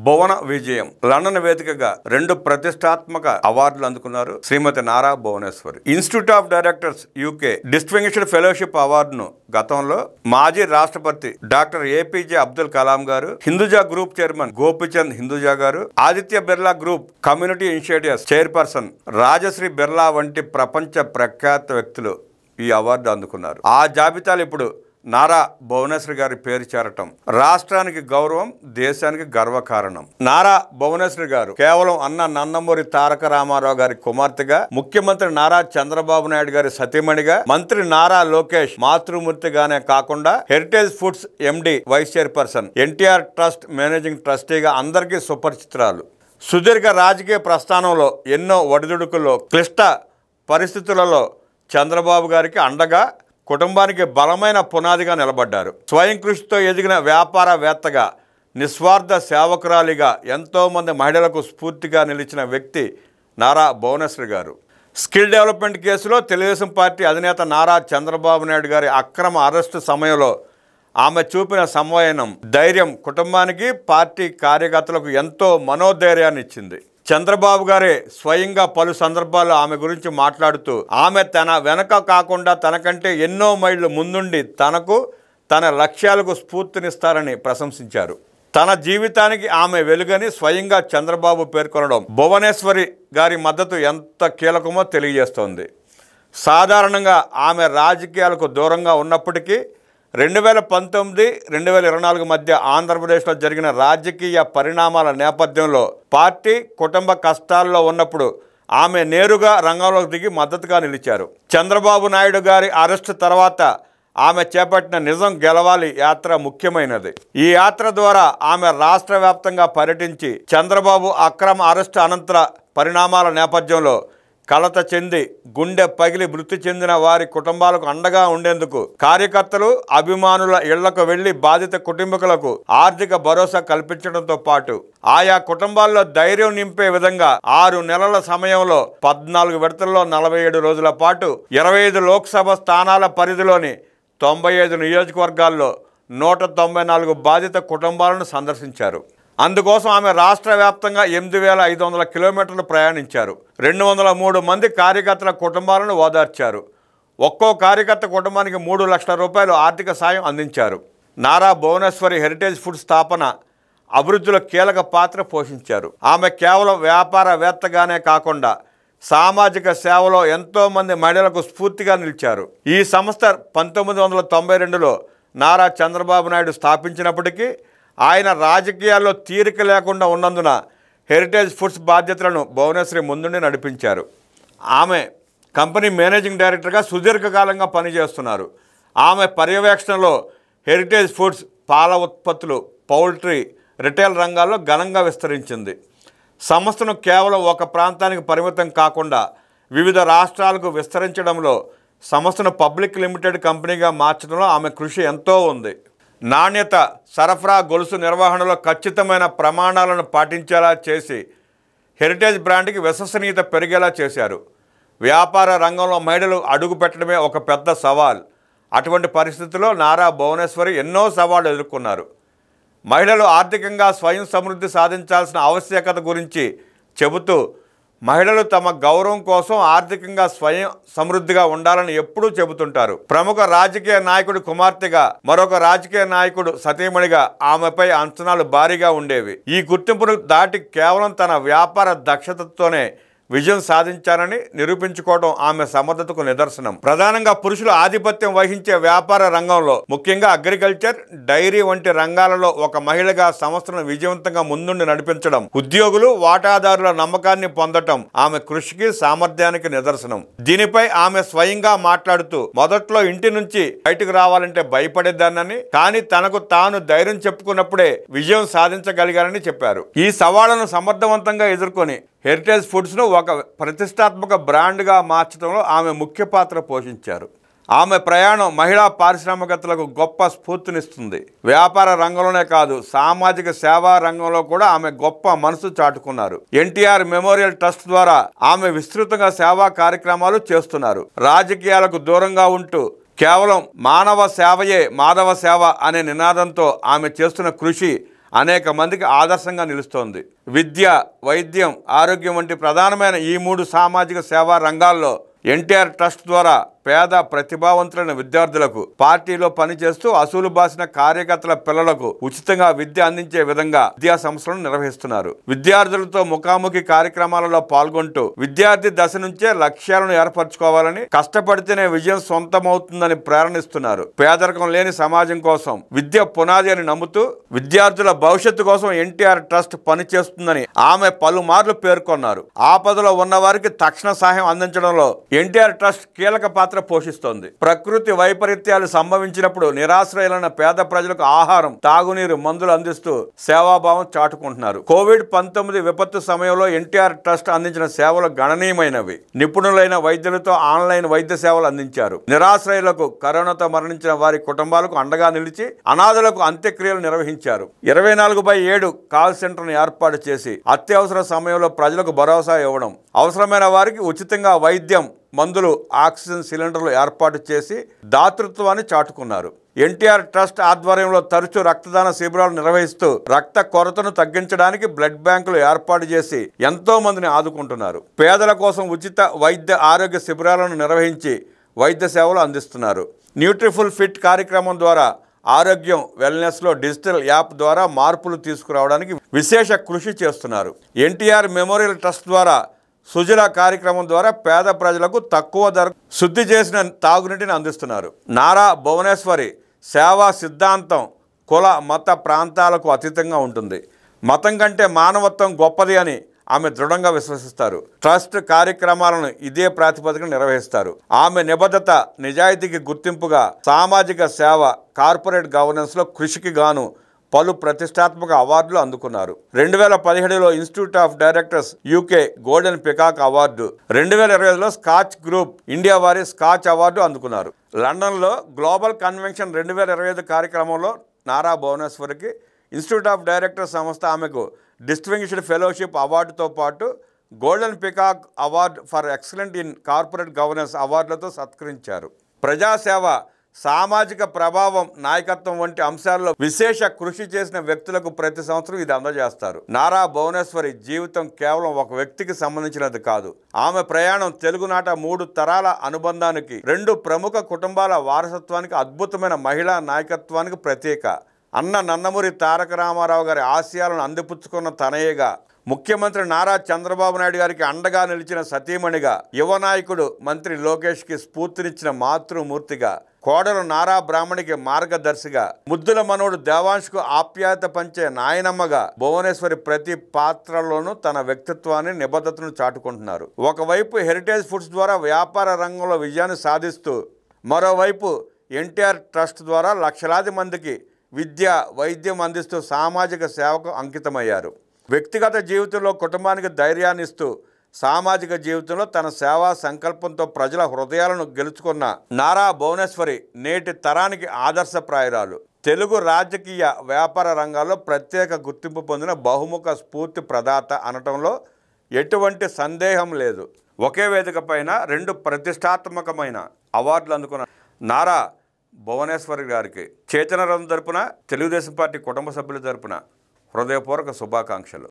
భువన విజయం లండన్ వేదికగా 2 ప్రతిష్టాత్మక అవార్డులు అందుకున్నారు Shrimati Nara Bhuvaneswari. Institute of directors UK distinguished fellowship అవార్డును గతంలో మాజీ రాష్ట్రపతి doctor APJ Abdul Kalam garu, Hinduja group chairman Gopichand Hinduja garu, Aditya Birla group community initiatives chairperson Rajashree Birla వంటి ప్రపంచ ప్రఖ్యాత వ్యక్తులు ఈ అవార్డు అందుకున్నారు. ఆ జాబితాలు ఇప్పుడు నారా భువనేశ్వరి గారి పేరు చేరటం రాష్ట్రానికి గౌరవం, దేశానికి గర్వకారణం. నారా భువనేశ్వరి గారు కేవలం అన్న నందమూరి తారక రామారావు గారి కుమార్తెగా, ముఖ్యమంత్రి నారా చంద్రబాబు నాయుడు గారి సతీమణిగా, మంత్రి నారా లోకేష్ మాతృమూర్తిగానే కాకుండా heritage foods MD vice chairperson, NTR trust managing ట్రస్టీగా అందరికీ సుపరిచితురాలు. సుదీర్ఘ రాజకీయ ప్రస్థానంలో ఎన్నో ఒడిదుడుకుల్లో, క్లిష్ట పరిస్థితులలో చంద్రబాబు గారికి అండగా, కుటుంబానికి బలమైన పునాదిగా నిలబడ్డారు. స్వయం కృషితో ఎదిగిన వ్యాపారవేత్తగా, నిస్వార్థ సేవకురాలిగా ఎంతోమంది మహిళలకు స్ఫూర్తిగా నిలిచిన వ్యక్తి నారా భువనేశ్వరి గారు. స్కిల్ డెవలప్మెంట్ కేసులో తెలుగుదేశం పార్టీ అధినేత నారా చంద్రబాబు నాయుడు గారి అక్రమ అరెస్టు సమయంలో ఆమె చూపిన సంవయనం, ధైర్యం కుటుంబానికి, పార్టీ కార్యకర్తలకు ఎంతో మనోధైర్యాన్ని ఇచ్చింది. చంద్రబాబు గారే స్వయంగా పలు సందర్భాల్లో ఆమె గురించి మాట్లాడుతూ ఆమె తన వెనక కాకుండా తనకంటే ఎన్నో మైళ్ళు ముందుండి తనకు, తన లక్ష్యాలకు స్ఫూర్తినిస్తారని ప్రశంసించారు. తన జీవితానికి ఆమె వెలుగని స్వయంగా చంద్రబాబు పేర్కొనడం భువనేశ్వరి గారి మద్దతు ఎంత కీలకమో తెలియజేస్తోంది. సాధారణంగా ఆమె రాజకీయాలకు దూరంగా ఉన్నప్పటికీ 2019-2024 మధ్య ఆంధ్రప్రదేశ్లో జరిగిన రాజకీయ పరిణామాల నేపథ్యంలో పార్టీ, కుటుంబ కష్టాల్లో ఉన్నప్పుడు ఆమె నేరుగా రంగంలోకి దిగి మద్దతుగా నిలిచారు. చంద్రబాబు నాయుడు గారి అరెస్టు తర్వాత ఆమె చేపట్టిన నిజం గెలవాలి యాత్ర ముఖ్యమైనది. ఈ యాత్ర ద్వారా ఆమె రాష్ట్ర వ్యాప్తంగా పర్యటించి చంద్రబాబు అక్రమ అరెస్టు అనంతర పరిణామాల నేపథ్యంలో కలత చెంది, గుండె పగిలి మృతి చెందిన వారి కుటుంబాలకు అండగా ఉండేందుకు కార్యకర్తలు, అభిమానుల ఇళ్లకు వెళ్లి బాధిత కుటుంబీకులకు ఆర్థిక భరోసా కల్పించడంతో పాటు ఆయా కుటుంబాల్లో ధైర్యం నింపే విధంగా 6 నెలల సమయంలో 14 విడతల్లో 47 రోజుల పాటు 25 లోక్సభ స్థానాల పరిధిలోని 95 నియోజకవర్గాల్లో 194 బాధిత కుటుంబాలను సందర్శించారు. అందుకోసం ఆమె రాష్ట్ర వ్యాప్తంగా 8,500 కిలోమీటర్లు ప్రయాణించారు. 203 మంది కార్యకర్తల కుటుంబాలను ఓదార్చారు. ఒక్కో కార్యకర్త కుటుంబానికి 3 లక్షల రూపాయలు ఆర్థిక సాయం అందించారు. నారా భువనేశ్వరి హెరిటేజ్ ఫుడ్ స్థాపన, అభివృద్ధిలో కీలక పాత్ర పోషించారు. ఆమె కేవలం వ్యాపారవేత్తగానే కాకుండా సామాజిక సేవలో ఎంతోమంది మహిళలకు స్ఫూర్తిగా నిలిచారు. ఈ సంస్థ 1992లో నారా చంద్రబాబు నాయుడు స్థాపించినప్పటికీ ఆయన రాజకీయాల్లో తీరిక లేకుండా ఉన్నందున హెరిటేజ్ ఫుడ్స్ బాధ్యతలను భువనేశ్వరి ముందుండి నడిపించారు. ఆమె కంపెనీ మేనేజింగ్ డైరెక్టర్గా సుదీర్ఘకాలంగా పనిచేస్తున్నారు. ఆమె పర్యవేక్షణలో హెరిటేజ్ ఫుడ్స్ పాల ఉత్పత్తులు, పౌల్ట్రీ, రిటైల్ రంగాల్లో ఘనంగా విస్తరించింది. సంస్థను కేవలం ఒక ప్రాంతానికి పరిమితం కాకుండా వివిధ రాష్ట్రాలకు విస్తరించడంలో, సంస్థను పబ్లిక్ లిమిటెడ్ కంపెనీగా మార్చడంలో ఆమె కృషి ఎంతో ఉంది. నాణ్యత, సరఫరా గొలుసు నిర్వహణలో ఖచ్చితమైన ప్రమాణాలను పాటించేలా చేసి హెరిటేజ్ బ్రాండ్కి విశ్వసనీయత పెరిగేలా చేశారు. వ్యాపార రంగంలో మహిళలు అడుగు పెట్టడమే ఒక పెద్ద సవాల్. అటువంటి పరిస్థితుల్లో నారా భువనేశ్వరి ఎన్నో సవాళ్లు ఎదుర్కొన్నారు. మహిళలు ఆర్థికంగా స్వయం సమృద్ధి సాధించాల్సిన ఆవశ్యకత గురించి చెబుతూ మహిళలు తమ గౌరవం కోసం ఆర్థికంగా స్వయం సమృద్ధిగా ఉండాలని ఎప్పుడూ చెబుతుంటారు. ప్రముఖ రాజకీయ నాయకుడి కుమార్తెగా, మరొక రాజకీయ నాయకుడు సతీమణిగా ఆమెపై అంచనాలు భారీగా ఉండేవి. ఈ గుర్తింపును దాటి కేవలం తన వ్యాపార దక్షతతోనే విజయం సాధించారని నిరూపించుకోవడం ఆమె సమర్థతకు నిదర్శనం. ప్రధానంగా పురుషులు ఆధిపత్యం వహించే వ్యాపార రంగంలో, ముఖ్యంగా అగ్రికల్చర్, డైరీ వంటి రంగాలలో ఒక మహిళగా సంస్థను విజయవంతంగా ముందుండి నడిపించడం, ఉద్యోగులు, వాటాదారుల నమ్మకాన్ని పొందటం ఆమె కృషికి, సామర్థ్యానికి నిదర్శనం. దీనిపై ఆమె స్వయంగా మాట్లాడుతూ మొదట్లో ఇంటి నుంచి బయటకు రావాలంటే భయపడేదానని, కానీ తనకు తాను ధైర్యం చెప్పుకున్నప్పుడే విజయం సాధించగలిగారని చెప్పారు. ఈ సవాళ్లను సమర్థవంతంగా ఎదుర్కొని హెరిటేజ్ ఫుడ్స్ను ఒక ప్రతిష్టాత్మక బ్రాండ్గా మార్చడంలో ఆమె ముఖ్య పాత్ర పోషించారు. ఆమె ప్రయాణం మహిళా పారిశ్రామికతలకు గొప్ప స్ఫూర్తినిస్తుంది. వ్యాపార రంగంలోనే కాదు, సామాజిక సేవా రంగంలో కూడా ఆమె గొప్ప మనసు చాటుకున్నారు. ఎన్టీఆర్ మెమోరియల్ ట్రస్ట్ ద్వారా ఆమె విస్తృతంగా సేవా కార్యక్రమాలు చేస్తున్నారు. రాజకీయాలకు దూరంగా ఉంటూ కేవలం మానవ సేవయే మాధవ సేవ అనే నినాదంతో ఆమె చేస్తున్న కృషి అనేక మందికి ఆదర్శంగా నిలుస్తోంది. విద్య, వైద్యం, ఆరోగ్యం వంటి ప్రధానమైన ఈ 3 సామాజిక సేవా రంగాల్లో ఎన్టీఆర్ ట్రస్ట్ ద్వారా పేద ప్రతిభావంతులైన విద్యార్థులకు, పార్టీలో పనిచేస్తూ అసూలు బాసిన కార్యకర్తల పిల్లలకు ఉచితంగా విద్య అందించే విధంగా విద్యా సంస్థలను నిర్వహిస్తున్నారు. విద్యార్థులతో ముఖాముఖి కార్యక్రమాలలో పాల్గొంటూ విద్యార్థి దశ నుంచే లక్ష్యాలను ఏర్పరచుకోవాలని, కష్టపడితేనే విజయం సొంతమవుతుందని ప్రేరణిస్తున్నారు. పేదరికం లేని సమాజం కోసం విద్య పునాది అని నమ్ముతూ విద్యార్థుల భవిష్యత్తు కోసం ఎన్టీఆర్ ట్రస్ట్ పనిచేస్తుందని ఆమె పలుమార్లు పేర్కొన్నారు. ఆపదలో ఉన్న వారికి తక్షణ సహాయం అందించడంలో ఎన్టీఆర్ ట్రస్ట్ కీలక పాత్ర పోషిస్తోంది. ప్రకృతి వైపరీత్యాలు సంభవించినప్పుడు నిరాశ్రయులైన పేద ప్రజలకు ఆహారం, తాగునీరు, మందులు అందిస్తూ సేవాభావం చాటుకుంటున్నారు. కోవిడ్-19 విపత్తు సమయంలో ఎన్టీఆర్ ట్రస్ట్ అందించిన సేవలు గణనీయమైనవి. నిపుణులైన వైద్యులతో ఆన్లైన్ వైద్య సేవలు అందించారు. నిరాశ్రయులకు, కరోనాతో మరణించిన వారి కుటుంబాలకు అండగా నిలిచి అనాథలకు అంత్యక్రియలు నిర్వహించారు. 24/7 కాల్ సెంటర్ను ఏర్పాటు చేసి అత్యవసర సమయంలో ప్రజలకు భరోసా ఇవ్వడం, అవసరమైన వారికి ఉచితంగా వైద్యం, మందులు, ఆక్సిజన్ సిలిండర్లు ఏర్పాటు చేసి దాతృత్వాన్ని చాటుకున్నారు. ఎన్టీఆర్ ట్రస్ట్ ఆధ్వర్యంలో తరచూ రక్తదాన శిబిరాలు నిర్వహిస్తూ రక్త కొరతను తగ్గించడానికి బ్లడ్ బ్యాంకులు ఏర్పాటు చేసి ఎంతో మందిని ఆదుకుంటున్నారు. పేదల కోసం ఉచిత వైద్య ఆరోగ్య శిబిరాలను నిర్వహించి వైద్య సేవలు అందిస్తున్నారు. న్యూట్రిఫుల్ ఫిట్ కార్యక్రమం ద్వారా ఆరోగ్యం, వెల్నెస్లో డిజిటల్ యాప్ ద్వారా మార్పులు తీసుకురావడానికి విశేష కృషి చేస్తున్నారు. ఎన్టీఆర్ మెమోరియల్ ట్రస్ట్ ద్వారా సుజల కార్యక్రమం ద్వారా పేద ప్రజలకు తక్కువ ధర శుద్ధి చేసిన తాగునీటిని అందిస్తున్నారు. నారా భువనేశ్వరి సేవా సిద్ధాంతం కుల, మత, ప్రాంతాలకు అతీతంగా ఉంటుంది. మతం కంటే మానవత్వం గొప్పది అని ఆమె దృఢంగా విశ్వసిస్తారు. ట్రస్ట్ కార్యక్రమాలను ఇదే ప్రాతిపదికన నిర్వహిస్తారు. ఆమె నిబద్ధత, నిజాయితీకి గుర్తింపుగా సామాజిక సేవ, కార్పొరేట్ గవర్నెన్స్లో కృషికి గాను పలు ప్రతిష్టాత్మక అవార్డులు అందుకున్నారు. 2017లో institute of directors UK golden peacock award, 2020లో స్కాచ్ గ్రూప్ ఇండియా వారి స్కాచ్ అవార్డు అందుకున్నారు. లండన్లో గ్లోబల్ కన్వెన్షన్ 2025 కార్యక్రమంలో నారా భువనేశ్వరికి ఇన్స్టిట్యూట్ ఆఫ్ డైరెక్టర్స్ సంస్థ ఆమెకు డిస్టింగ్విష్డ్ ఫెలోషిప్ అవార్డుతో పాటు golden peacock award for excellent in corporate governance అవార్డులతో సత్కరించారు. ప్రజాసేవ, సామాజిక ప్రభావం, నాయకత్వం వంటి అంశాల్లో విశేష కృషి చేసిన వ్యక్తులకు ప్రతి సంవత్సరం ఇది అందజేస్తారు. నారా భువనేశ్వరి జీవితం కేవలం ఒక వ్యక్తికి సంబంధించినది కాదు. ఆమె ప్రయాణం తెలుగునాట 3 తరాల అనుబంధానికి, 2 ప్రముఖ కుటుంబాల వారసత్వానికి, అద్భుతమైన మహిళా నాయకత్వానికి ప్రతీక. అన్న నందమూరి తారక రామారావు గారి ఆశయాలను అందిపుచ్చుకున్న తనయ్యగా, ముఖ్యమంత్రి నారా చంద్రబాబు నాయుడు గారికి అండగా నిలిచిన సతీమణిగా, యువ నాయకుడు మంత్రి లోకేష్కి స్ఫూర్తినిచ్చిన మాతృమూర్తిగా, కోడలు నారా బ్రాహ్మణికి మార్గదర్శిగా, ముద్దుల మనోడు దేవాంష్కు ఆప్యాయత పంచే నాయనమ్మగా భువనేశ్వరి ప్రతి పాత్రలోనూ తన వ్యక్తిత్వాన్ని, నిబద్ధతను చాటుకుంటున్నారు. ఒకవైపు హెరిటేజ్ ఫుడ్స్ ద్వారా వ్యాపార రంగంలో విజయాన్ని సాధిస్తూ, మరోవైపు ఎన్టీఆర్ ట్రస్ట్ ద్వారా లక్షలాది మందికి విద్య, వైద్యం అందిస్తూ సామాజిక సేవకు అంకితమయ్యారు. వ్యక్తిగత జీవితంలో కుటుంబానికి ధైర్యాన్ని ఇస్తూ, సామాజిక జీవితంలో తన సేవా సంకల్పంతో ప్రజల హృదయాలను గెలుచుకున్న నారా భువనేశ్వరి నేటి తరానికి ఆదర్శప్రాయురాలు. తెలుగు రాజకీయ, వ్యాపార రంగాల్లో ప్రత్యేక గుర్తింపు పొందిన బహుముఖ స్ఫూర్తి ప్రదాత అనటంలో ఎటువంటి సందేహం లేదు. ఒకే వేదిక పైన 2 ప్రతిష్టాత్మకమైన అవార్డులు అందుకున్న నారా భువనేశ్వరి గారికి చేతన రథం తరపున, తెలుగుదేశం పార్టీ కుటుంబ సభ్యుల తరపున హృదయపూర్వక శుభాకాంక్షలు.